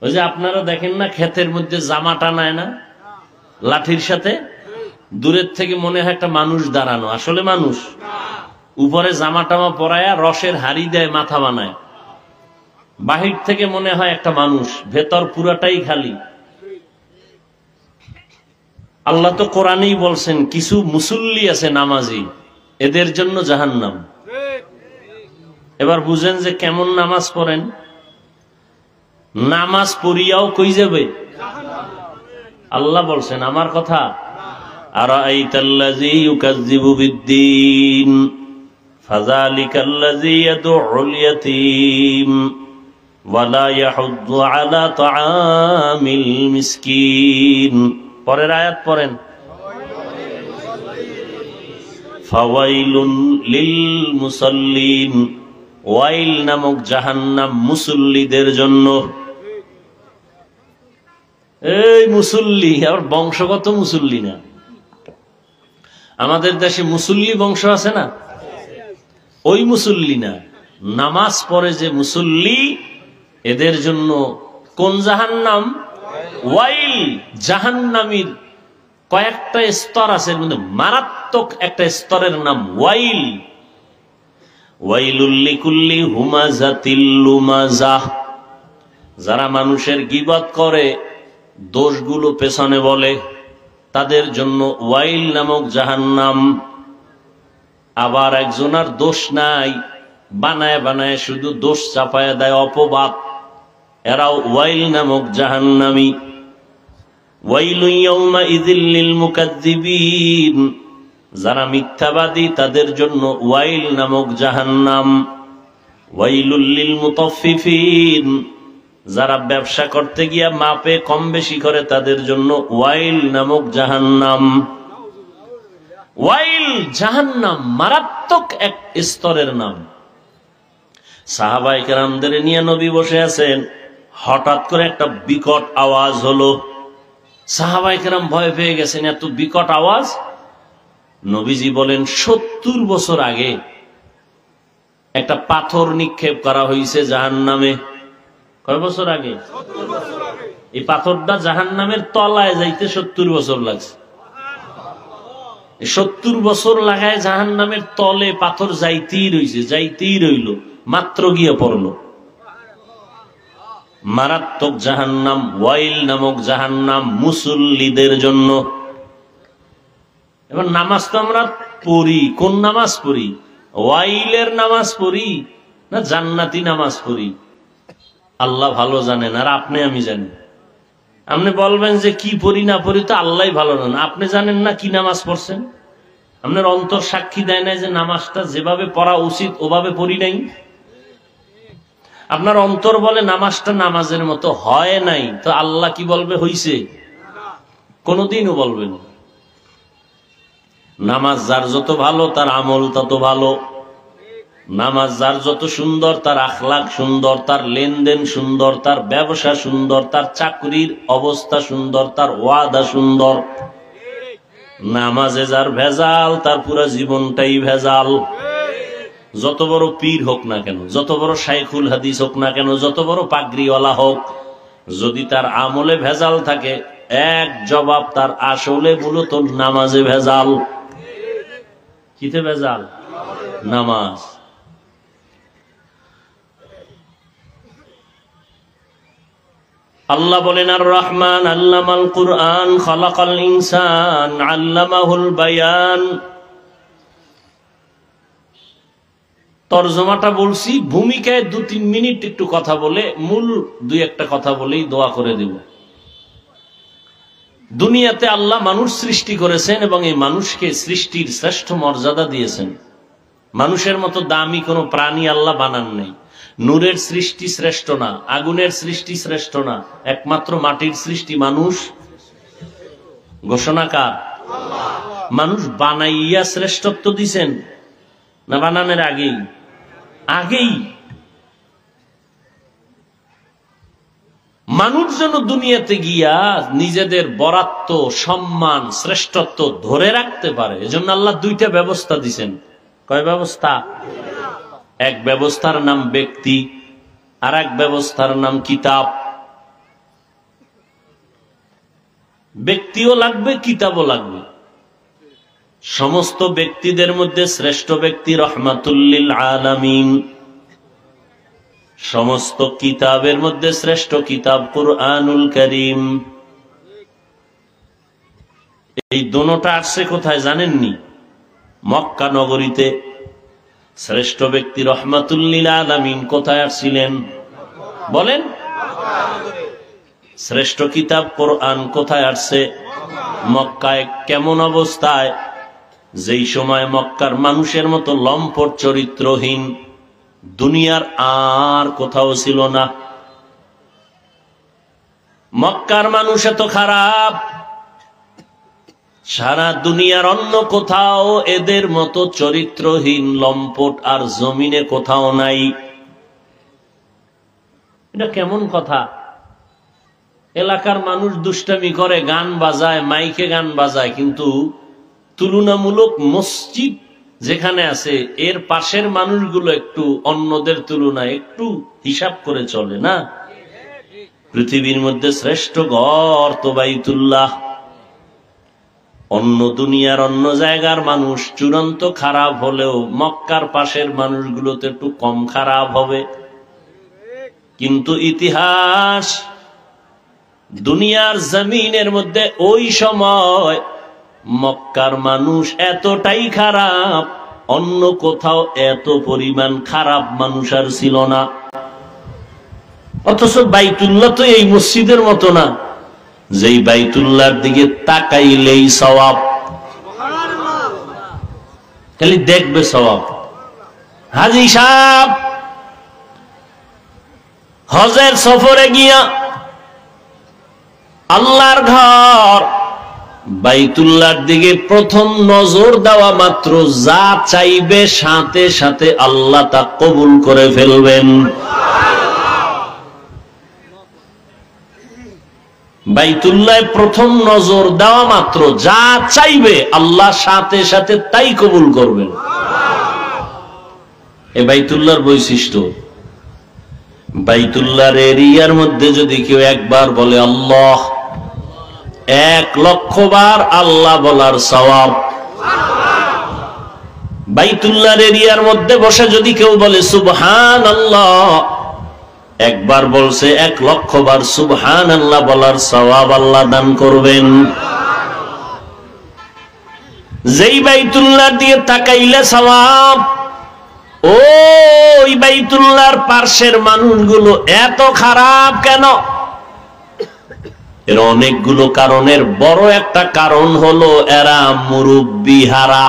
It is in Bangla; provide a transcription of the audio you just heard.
ওই যে আপনারা দেখেন না ক্ষেতের মধ্যে জামা টানায় না লাঠির সাথে, দূরের থেকে মনে হয় একটা মানুষ দাঁড়ানো, আসলে মানুষ। উপরে জামা টামা পরায়া রসের হাড়ি দেয়, মাথা বানায়, বাহির থেকে মনে হয় একটা মানুষ, ভেতর পুরাটাই খালি। আল্লাহ তো কোরআনেই বলছেন কিছু মুসল্লি আছে নামাজি, এদের জন্য জাহান্নাম। এবার বুঝেন যে কেমন নামাজ পড়েন, নামাজ পড়িয়াও কই যাবে? আল্লাহ বলছেন আমার কথা, আরাআইতাল্লাযী ইউকাযযিবু বিদ্দীন ফাযালিকাল্লাযী ইয়াদউল ইয়াতীম ওয়া লা ইয়াহুদ্দু আলা তাআমিল মিসকিন। পরের আয়াত পড়েন, ফাওয়াইলুন লিল মুসাল্লিন, ওয়াইল নামক জাহান্নাম মুসল্লিদের জন্য। এই মুসল্লি আবার বংশগত মুসল্লি না, আমাদের দেশে মুসল্লি বংশ আছে না, ওই মুসল্লি না, নামাজ পড়ে যে মুসল্লি, এদের জন্য কোন জাহান্নাম? ওয়াইল। জাহান্নামীর কয়েকটা স্তর আছে, এর মধ্যে মারাত্মক একটা স্তরের নাম ওয়াইল। ওয়াইলুল লিকুল্লি হুমাযাতিল লুমাযাহ, যারা মানুষের গীবত করে, দোষগুলো পেছনে বলে, তাদের জন্য ওয়াইল নামক জাহান্নাম। আবার একজনের দোষ নাই, বানায় বানায় শুধু দোষ চাপায় দেয়, অপবাদ, এরাও ওয়াইল নামক জাহান্নামী। ওয়াইলুন ইয়াউমাইযিল লিল মুকাজ্জিবিন, যারা মিথ্যাবাদী তাদের জন্য ওয়াইল নামক জাহান্নাম। ওয়াইলুল লিল মুতাফফিফিন, যারা ব্যবসা করতে গিয়া মাপে কম বেশি করে তাদের জন্য ওয়াইল নামক জাহান্নাম। ওয়াইল জাহান্নাম মারাত্মক এক স্তরের নাম। সাহাবায়ে কেরামদের নিয়ে নবী বসে আছেন, হঠাৎ করে একটা বিকট আওয়াজ হলো। সাহাবায়ে কেরাম ভয় পেয়ে গেছেন, এত বিকট আওয়াজ। নবীজি বলেন 70 বছর আগে একটা পাথর নিক্ষেপ করা হয়েছে জাহান্নামে। কয় বছর আগে? এই পাথরটা জাহান্নামের তলায় যাইতে 70 বছর লাগছে। 70 বছর লাগায় জাহান্নামের তলে পাথর যাইতেই রইছে, যাইতেই রইল, মাত্র গিয়ে পড়লো। মারাত্মক জাহান্নাম, ওয়াইল নামক জাহান্নাম মুসল্লিদের জন্য। এবার নামাজ তো আমরা পড়ি, কোন নামাজ পড়ি? ওয়াইলের নামাজ পড়ি না জান্নাতি নামাজ পড়ি? আল্লাহ ভালো জানেন, আর আপনি আমি জানি। আপনি বলবেন যে কি পড়ি না পড়ি তো আল্লাহ ভালো জানেন, আপনি জানেন না কি নামাজ পড়ছেন? আপনার অন্তর সাক্ষী দেয় না যে নামাজটা যেভাবে পড়া উচিত ওভাবে পড়ি নাই? আপনার অন্তর বলে নামাজটা নামাজের মতো হয় নাই, তো আল্লাহ কি বলবে? হইছে? কোনদিনও বলবেন। নামাজ যার যত ভালো তার আমল তত ভালো, নামাজ যার যত সুন্দর তার আখলাক সুন্দর, তার লেনদেন সুন্দর, তার ব্যবসা সুন্দর, তার চাকরির অবস্থা সুন্দর, তার ওয়াদা সুন্দর। নামাজে যার ভেজাল তার পুরো জীবনটাই ভেজাল। যত বড় পীর হোক না কেন, যত বড় শাইখুল হাদিস হোক না কেন, যত বড় পাগড়িওয়ালা হোক, যদি তার আমলে ভেজাল থাকে, এক জবাব, তার আসলে মূলত নামাজে ভেজাল। কিতে ভেজাল? নামাজ। আল্লাহ বলেন আর রহমান আল্লামাল কুরআন খালাকাল ইনসান আল্লামাহুল বায়ান। তরজমাটা বলছি, ভূমিকায় 2-3 মিনিট একটু কথা বলে মূল 2-1টা কথা বলেই দোয়া করে দেব। দুনিয়াতে আল্লাহ মানুষ সৃষ্টি করেছেন এবং এই মানুষকে সৃষ্টির শ্রেষ্ঠ মর্যাদা দিয়েছেন। মানুষের মতো দামি কোনো প্রাণী আল্লাহ বানান নাই। নূরের সৃষ্টি শ্রেষ্ঠ না, আগুনের সৃষ্টি শ্রেষ্ঠ না, একমাত্র মাটির সৃষ্টি মানুষ। ঘোষণা কার? মানুষ বানাইয়া শ্রেষ্ঠত্ব দিছেন না বানানোর আগেই? আগেই। মানুষ যেন দুনিয়াতে গিয়া নিজেদের বরাত্ম, সম্মান, শ্রেষ্ঠত্ব ধরে রাখতে পারে, এজন্য আল্লাহ 2টা ব্যবস্থা দিছেন। কয় ব্যবস্থা? এক ব্যবস্থার নাম ব্যক্তি, আর এক ব্যবস্থার নাম কিতাব। ব্যক্তিও লাগবে, কিতাবও লাগবে। সমস্ত ব্যক্তিদের মধ্যে শ্রেষ্ঠ ব্যক্তি রহমাতুল্লিল আলামিন। সমস্ত কিতাবের মধ্যে শ্রেষ্ঠ কিতাব কুরআনুল কারীম। এই দুটোটা আসছে কোথায় জানেননি? মক্কা নগরীতে। শ্রেষ্ঠ ব্যক্তি রহমাতুল্লিল আলামিন কোথায় আসছিলেন বলেন? শ্রেষ্ঠ কিতাব কোরআন কোথায় আসছে? মক্কায়। কেমন অবস্থায়? যেই সময় মক্কার মানুষের মতো লম্পট চরিত্রহীন দুনিয়ার আর কোথাও ছিল না। মক্কার মানুষ এত খারাপ, সারা দুনিয়ার অন্য কোথাও এদের মতো চরিত্রহীন লম্পট আর জমিনে কোথাও নাই। এটা কেমন কথা? এলাকার মানুষ দুষ্টামি করে, গান বাজায়, মাইকে গান বাজায়, কিন্তু তুলনামূলক মসজিদ যেখানে আছে এর পাশের মানুষগুলো একটু অন্যদের তুলনায় একটু হিসাব করে চলে না। পৃথিবীর মধ্যে শ্রেষ্ঠ ঘর তো বাইতুল্লাহ। অন্য দুনিয়ার অন্য জায়গার মানুষ চূড়ান্ত খারাপ হলেও মক্কার পাশের মানুষগুলো তো একটু কম খারাপ হবে। কিন্তু ইতিহাস দুনিয়ার জমিনের মধ্যে ওই সময় মক্কার মানুষ এতটাই খারাপ, অন্য কোথাও এত পরিমাণ খারাপ মানুষ আর ছিল না। অথচ বাইতুল্লাহ তো এই মসজিদের মতো না, যেই বাইতুল্লাহর দিকে তাকাইলেই সওয়াব, খালি দেখবে সওয়াব। হাজী সাহেব হজের সফরে গিয়া আল্লাহর ঘর বাইতুল্লাহর দিকে প্রথম নজর দেওয়া মাত্র যা চাইবে সাথে সাথে আল্লাহ তা কবুল করে ফেলবেন। বাইতুল্লাহ প্রথম নজর দেওয়া মাত্র যা চাইবে আল্লাহ সাথে সাথে তাই কবুল করবেন। এ বাইতুল্লাহর বৈশিষ্ট্য। বাইতুল্লাহর এরিয়ার মধ্যে যদি কেউ একবার বলে আল্লাহ, 1,00,000 বার আল্লাহ বলার সওয়াব। বাইতুল্লাহর এরিয়ার মধ্যে বসে যদি কেউ বলে সুবহানাল্লাহ, একবার বলছে 1,00,000 বার সুবহানাল্লাহ বলার সওয়াব আল্লাহ দান করবেন। যেই বাইতুল্লাহর দিকে তাকাইলে সওয়াব, ওই বাইতুল্লাহর পার্শ্বের মানুষগুলো এত খারাপ কেন? এর অনেকগুলো কারণের বড় একটা কারণ হলো এরা মুরব্বি হারা।